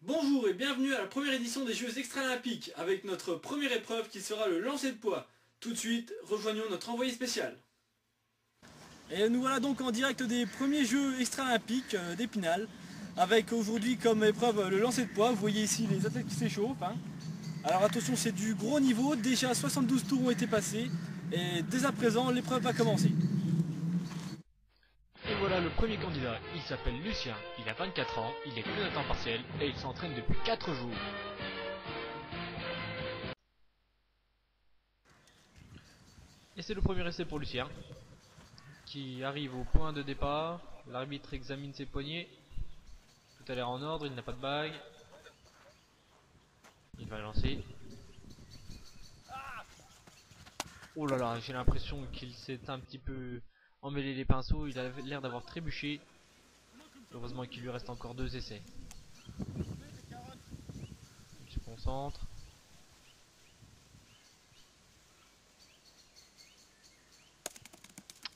Bonjour et bienvenue à la première édition des Jeux extra-olympiques avec notre première épreuve qui sera le lancer de poids. Tout de suite, rejoignons notre envoyé spécial. Et nous voilà donc en direct des premiers Jeux extra-olympiques d'Épinal avec aujourd'hui comme épreuve le lancer de poids. Vous voyez ici les athlètes qui s'échauffent. Alors attention, c'est du gros niveau, déjà 72 tours ont été passés et dès à présent l'épreuve va commencer. Et voilà le premier candidat, il s'appelle Lucien, il a 24 ans, il est clown à temps partiel et il s'entraîne depuis 4 jours. Et c'est le premier essai pour Lucien, qui arrive au point de départ, l'arbitre examine ses poignets, tout a l'air en ordre, il n'a pas de bague. Il va lancer. Oh là là, j'ai l'impression qu'il s'est un petit peu emmêlé les pinceaux, il a l'air d'avoir trébuché. Heureusement qu'il lui reste encore 2 essais. Il se concentre.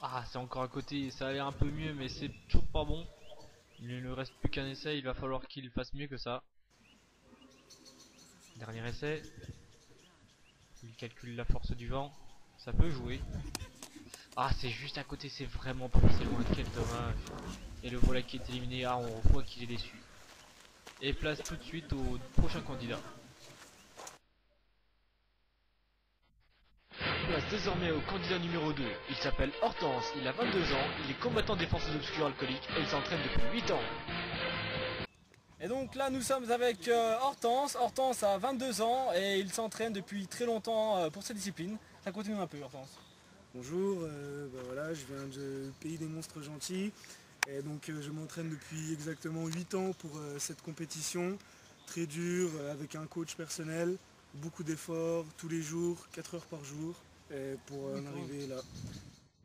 Ah, c'est encore à côté, ça a l'air un peu mieux, mais c'est toujours pas bon. Il ne lui reste plus qu'un essai, il va falloir qu'il fasse mieux que ça. Dernier essai. Il calcule la force du vent. Ça peut jouer. Ah, c'est juste à côté, c'est vraiment pas assez loin, quel dommage. Et le voilà qui est éliminé, ah, on voit qu'il est déçu. Et place tout de suite au prochain candidat. Place désormais au candidat numéro 2. Il s'appelle Hortense, il a 22 ans, il est combattant des forces obscures alcooliques et il s'entraîne depuis 8 ans. Et donc là nous sommes avec Hortense. Hortense a 22 ans et il s'entraîne depuis très longtemps pour cette discipline. Ça continue un peu Hortense. Bonjour, voilà, je viens du pays des monstres gentils et donc je m'entraîne depuis exactement 8 ans pour cette compétition très dure avec un coach personnel, beaucoup d'efforts tous les jours, 4 heures par jour et pour en arriver là.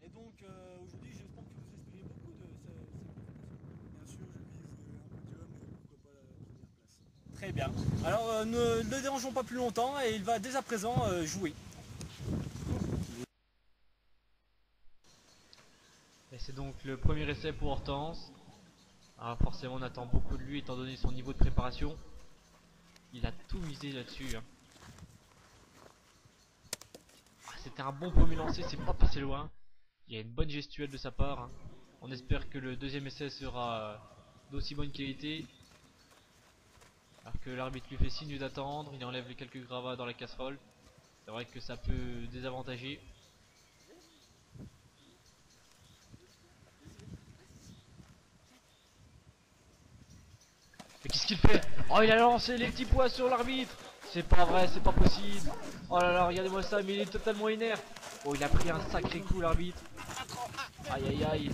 Et donc aujourd'hui j'espère que vous espérez beaucoup de ces compétitions. Bien sûr, je vise un podium et pourquoi pas la première place. Très bien. Alors ne le dérangeons pas plus longtemps et il va dès à présent jouer. Et c'est donc le premier essai pour Hortense. Ah, forcément on attend beaucoup de lui étant donné son niveau de préparation. Il a tout misé là-dessus. Ah, c'était un bon premier lancé, c'est pas passé loin. Il y a une bonne gestuelle de sa part. On espère que le deuxième essai sera d'aussi bonne qualité. Alors que l'arbitre lui fait signe d'attendre, il enlève les quelques gravats dans la casserole. C'est vrai que ça peut désavantager. Mais qu'est-ce qu'il fait? Oh, il a lancé les petits pois sur l'arbitre. C'est pas vrai, c'est pas possible. Oh là là, regardez-moi ça, mais il est totalement inerte. Oh, il a pris un sacré coup l'arbitre. Aïe aïe aïe.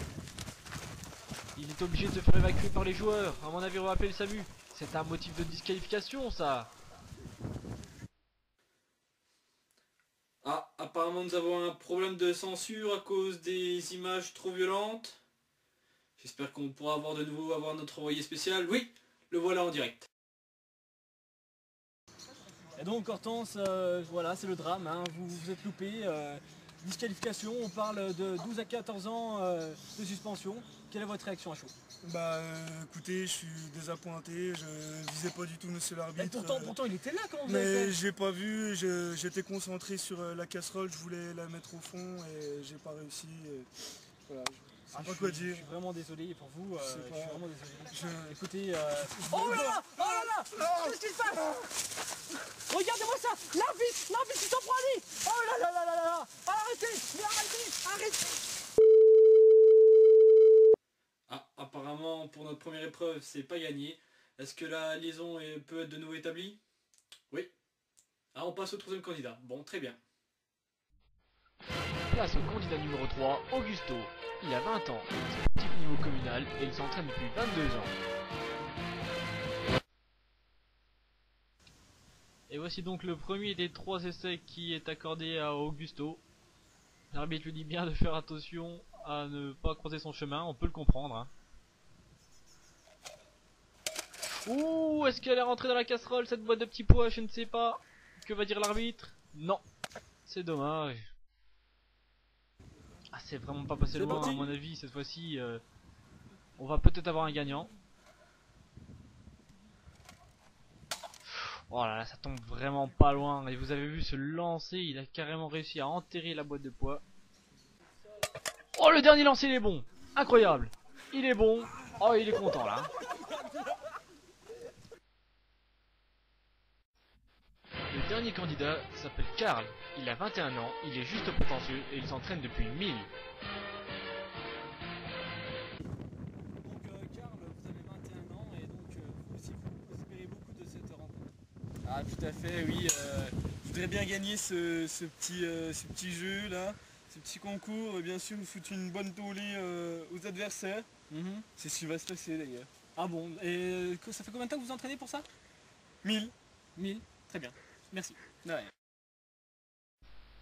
Il est obligé de se faire évacuer par les joueurs. À mon avis, on va appeler le SAMU. C'est un motif de disqualification, ça. Ah, apparemment nous avons un problème de censure à cause des images trop violentes. J'espère qu'on pourra de nouveau avoir notre envoyé spécial. Oui, le voilà en direct. Et donc Hortense, voilà, c'est le drame, vous vous êtes loupé. Disqualification, on parle de 12 à 14 ans de suspension. Quelle est votre réaction à chaud? Écoutez, je suis désappointé, je visais pas du tout monsieur l'arbitre. Pourtant il était là quand vous Mais avez fait. j'ai pas vu, j'étais concentré sur la casserole, je voulais la mettre au fond et j'ai pas réussi. Voilà, je sais pas quoi Je dire. suis vraiment désolé pour vous, je suis vraiment désolé. Je- Écoutez, oh là là, oh là là, qu'est-ce qui se passe? Regardez-moi ça, l'arbitre il s'en prend à lui. Oh là là là là là là, arrêtez, mais arrêtez. Ah, apparemment pour notre première épreuve c'est pas gagné. Est-ce que la liaison peut être de nouveau établie? Oui. Ah, on passe au troisième candidat. Bon, très bien. Place au candidat numéro 3, Augusto. Il a 20 ans, sportif au niveau communal et il s'entraîne depuis 22 ans. Et voici donc le premier des 3 essais qui est accordé à Augusto. L'arbitre lui dit bien de faire attention à ne pas croiser son chemin, on peut le comprendre. Ouh, est-ce qu'elle est rentrée dans la casserole cette boîte de petits pois? Je ne sais pas. Que va dire l'arbitre? Non, c'est dommage. Ah, c'est vraiment pas passé loin à mon avis, cette fois-ci on va peut-être avoir un gagnant. Oh là là, ça tombe vraiment pas loin. Et vous avez vu ce lancer, il a carrément réussi à enterrer la boîte de poids. Oh, le dernier lancer, il est bon. Incroyable. Il est bon. Oh, il est content là. Le dernier candidat s'appelle Karl. Il a 21 ans, il est juste prétentieux et il s'entraîne depuis 1000. Donc Karl, vous avez 21 ans et donc vous aussi vous espérez beaucoup de cette rencontre. Ah tout à fait, oui. Je voudrais bien gagner ce petit jeu là, ce petit concours. Bien sûr, vous foutre une bonne tollée aux adversaires. C'est ce qui va se passer d'ailleurs. Ah bon, et ça fait combien de temps que vous vous entraînez pour ça? 1000. 1000. Très bien. Merci. Ouais.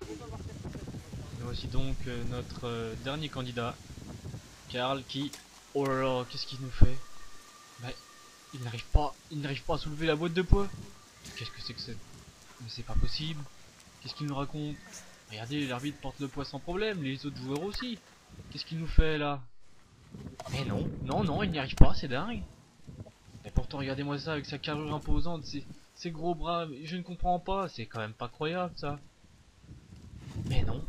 Et voici donc notre dernier candidat, Karl, qui... Oh là là, qu'est-ce qu'il nous fait? Bah, il n'arrive pas à soulever la boîte de poids. Qu'est-ce que c'est que c'est? Mais c'est pas possible. Qu'est-ce qu'il nous raconte? Regardez, l'arbitre porte le poids sans problème, les autres joueurs aussi. Qu'est-ce qu'il nous fait là? Mais non, non, non, il n'y arrive pas, c'est dingue. Et pourtant, regardez-moi ça avec sa carrure imposante, ses gros bras, je ne comprends pas, c'est quand même pas croyable ça. Mais non,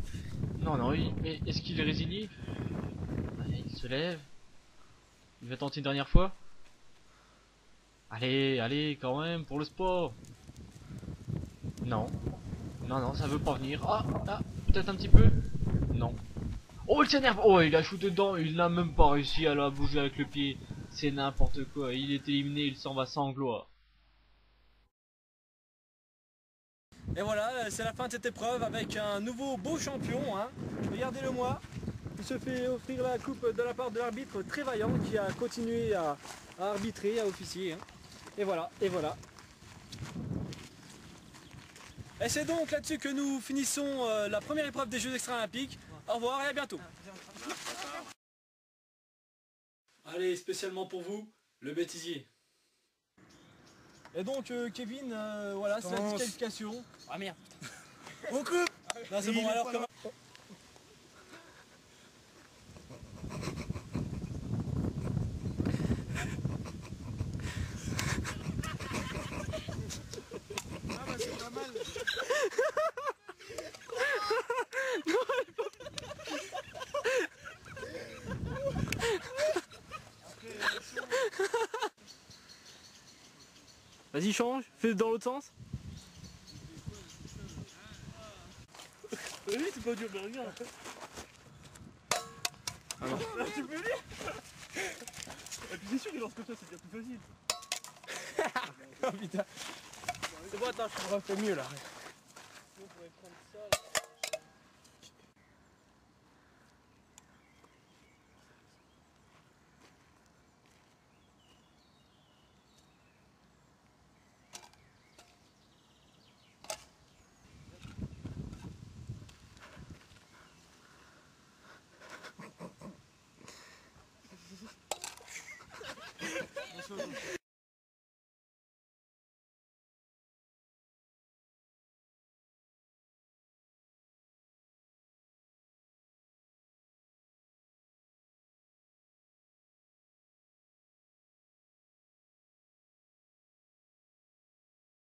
non, non, mais est-ce qu'il est résigné? Allez, il se lève. Il va tenter une dernière fois. Allez, allez, quand même, pour le sport. Non, non, non, ça veut pas venir. Ah, ah, peut-être un petit peu. Non. Oh, il s'énerve. Oh, il a shooté dedans. Il n'a même pas réussi à la bouger avec le pied. C'est n'importe quoi. Il est éliminé. Il s'en va sans gloire. Et voilà, c'est la fin de cette épreuve avec un nouveau beau champion. Hein. Regardez-le moi. Il se fait offrir la coupe de la part de l'arbitre très vaillant qui a continué à arbitrer, à officier. Hein. Et voilà, et voilà. Et c'est donc là-dessus que nous finissons la première épreuve des Jeux extra-olympiques. Au revoir et à bientôt. Allez, spécialement pour vous, le bêtisier. Et donc Kevin, voilà, c'est la disqualification. Ah merde. On coupe. Non, c'est bon, alors comment... Ah bah c'est pas mal. Vas-y, change, fais dans l'autre sens. Oui, c'est pas dur, mais regarde. Ah non. Tu peux lire. Et puis c'est sûr, il lance comme ça, c'est bien plus facile. Oh putain. C'est bon, attends, je refais mieux là.